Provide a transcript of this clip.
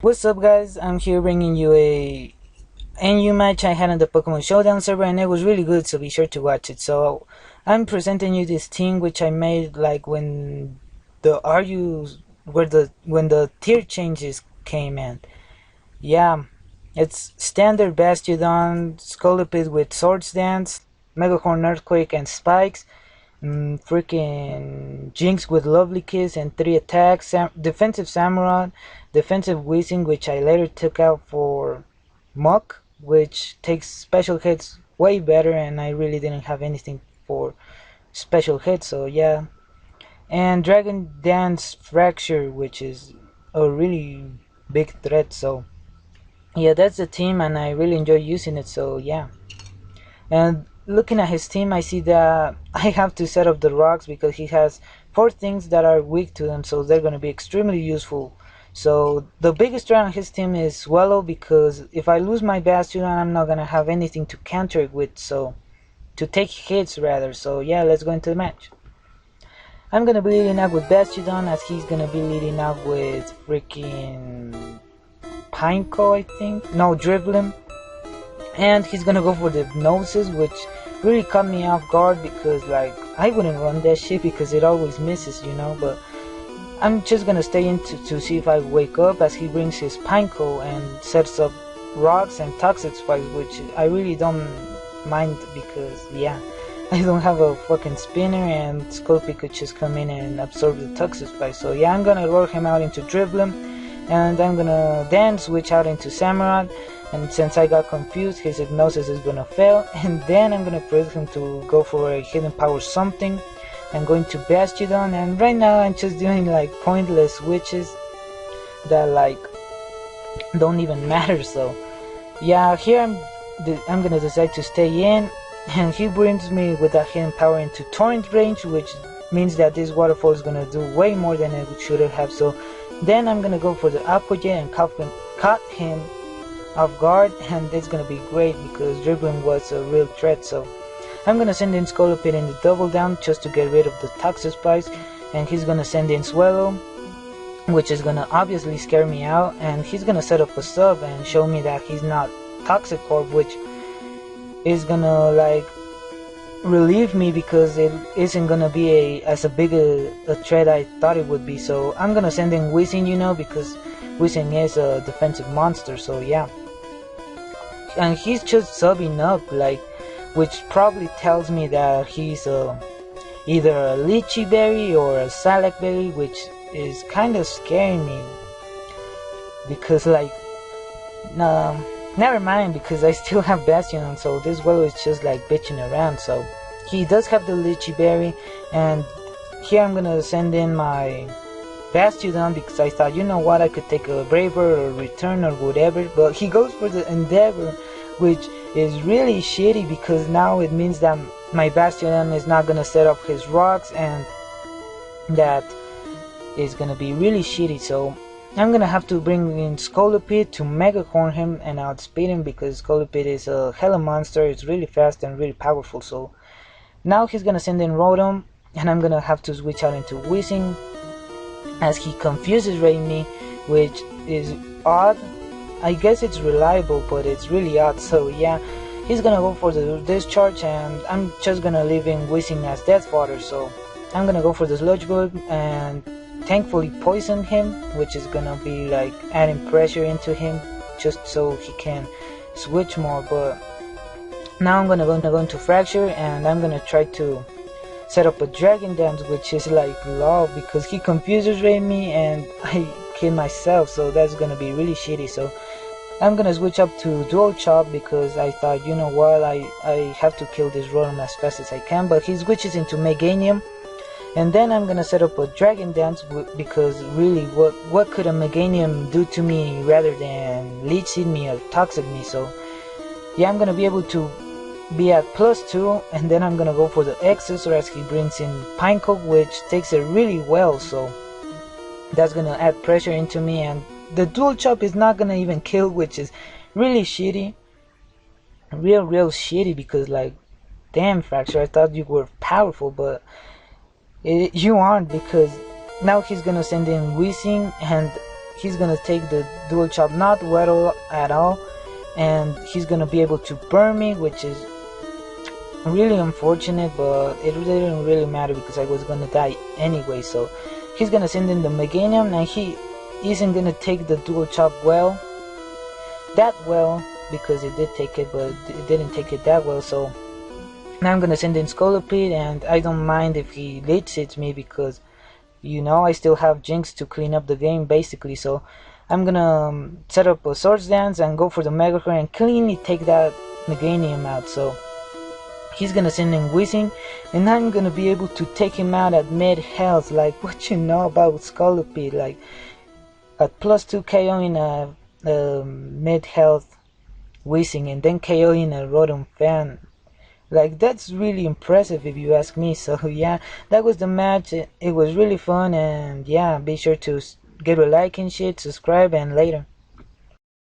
What's up guys, I'm here bringing you a NU match I had on the Pokemon Showdown server, and it was really good, so be sure to watch it. So I'm presenting you this team which I made like when the when the tier changes came in. Yeah, it's standard Bastiodon, Scolipede with Swords Dance, Megahorn Earthquake and Spikes, freaking Jinx with Lovely Kiss and 3 attacks, defensive Samurott, defensive Weezing, which I later took out for Muck, which takes special hits way better, and I really didn't have anything for special hits, so yeah. And Dragon Dance Fracture, which is a really big threat, so yeah, that's the team, and I really enjoy using it, so yeah. And looking at his team, I see that I have to set up the rocks because he has 4 things that are weak to them, so they're going to be extremely useful. So the biggest threat on his team is Swallow, because if I lose my Bastion, I'm not going to have anything to counter it with, so to take hits rather. So yeah, let's go into the match. I'm going to be leading out with Bastiodon, as he's going to be leading out with freaking Pineco, I think. No, Dribblin. And he's gonna go for the Hypnosis, which really caught me off guard because like I wouldn't run that shit because it always misses, you know. But I'm just gonna stay in to see if I wake up, as he brings his Pineco and sets up rocks and toxic spikes, which I really don't mind because yeah, I don't have a fucking spinner, and Scorpio could just come in and absorb the toxic spikes. So yeah, I'm gonna roll him out into Dribblin, and I'm gonna then switch out into Samurott. And since I got confused, his Hypnosis is gonna fail, and then I'm gonna press him to go for a Hidden Power something. I'm going to Bastiodon, and right now I'm just doing like pointless switches that like don't even matter. So yeah, here I'm gonna decide to stay in, and he brings me with that Hidden Power into Torrent range, which means that this waterfall is gonna do way more than it should have. So then I'm gonna go for the Aqua Jet and cut him off guard, and it's gonna be great because Dribbling was a real threat. So I'm gonna send in Scolipede in the double down just to get rid of the Toxic Spikes, and he's gonna send in Swallow, which is gonna obviously scare me out, and he's gonna set up a sub and show me that he's not Toxic Orb, which is gonna like relieve me because it isn't gonna be as big a threat I thought it would be. So I'm gonna send in Weezing, you know, because Weezing is a defensive monster, so yeah. And he's just subbing up, like, which probably tells me that he's either a Lychee Berry or a Salac Berry, which is kind of scaring me. Because, like, no, never mind, because I still have Bastion, so this Willow is just like bitching around. So he does have the Lychee Berry, and here I'm gonna send in my Bastiodon because I thought, you know what, I could take a Braver or Return or whatever, but he goes for the Endeavor, which is really shitty because now it means that my Bastiodon is not gonna set up his rocks, and that is gonna be really shitty. So I'm gonna have to bring in Scolipede to Megahorn him and outspeed him because Scolipede is a hella monster. It's really fast and really powerful. So now he's gonna send in Rotom, and I'm gonna have to switch out into Weezing, as he confuses me, which is odd. I guess it's reliable, but it's really odd. So yeah, he's gonna go for the Discharge, and I'm just gonna leave him Weezing as Death Fodder. So I'm gonna go for the Sludge Bug and thankfully poison him, which is gonna be like adding pressure into him just so he can switch more. But now I'm gonna go into Fracture, and I'm gonna try to set up a Dragon Dance, which is like love because he confuses me and I kill myself, so that's gonna be really shitty. So I'm gonna switch up to Dual Chop because I thought, you know what, I have to kill this Rotom as fast as I can, but he switches into Meganium, and then I'm gonna set up a Dragon Dance because really what could a Meganium do to me rather than Leech Seed me or Toxic me. So yeah, I'm gonna be able to be at +2, and then I'm gonna go for the Executor as he brings in Pineco, which takes it really well, so that's gonna add pressure into me, and the Dual Chop is not gonna even kill, which is really shitty, real shitty, because like, damn Fracture, I thought you were powerful, but you aren't, because now he's gonna send in Weezing, and he's gonna take the dual chop, not Weddle at all, and he's gonna be able to burn me, which is really unfortunate, but it didn't really matter because I was gonna die anyway. So he's gonna send in the Meganium, and he isn't gonna take the dual chop that well, because it did take it, but it didn't take it that well. So now I'm gonna send in Scolipede, and I don't mind if he lead hits me because, you know, I still have Jinx to clean up the game basically. So I'm gonna set up a Swords Dance and go for the Mega Crit and cleanly take that Meganium out. So he's gonna send in Whizzing, and I'm gonna be able to take him out at mid health. Like, what you know about Scolipede? Like, at +2 KO in a mid health Whizzing, and then KO in a Rotom Fan. Like, that's really impressive if you ask me. So yeah, that was the match. It was really fun, and yeah, be sure to give a like and shit, subscribe, and later.